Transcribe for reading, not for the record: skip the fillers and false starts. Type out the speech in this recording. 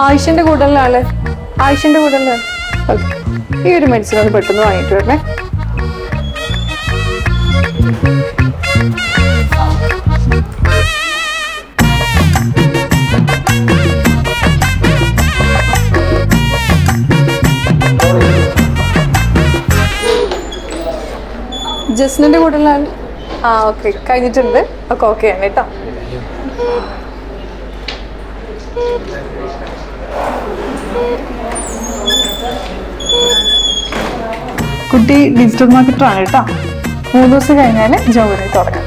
ആയിഷന്റെ കൂടെയുള്ള ആള്, ആയിഷന്റെ കൂടെയുള്ള ആള്. ഓക്കെ, ഈ ഒരു മെഡിസിൻ ഒന്ന് പെട്ടെന്ന് വാങ്ങിട്ട് വരണേ. ജസ്നിന്റെ കൂടെയുള്ള ആള്. ആ ഓക്കെ, കഴിഞ്ഞിട്ടുണ്ട്. ഒക്കെ ഓക്കെ ആണ് കേട്ടോ. കുട്ടി ഡിജിറ്റൽ മാർക്കറ്റർ ആണ് കേട്ടോ. 3 ദിവസം കഴിഞ്ഞാൽ ജോബിന് തുടങ്ങാം.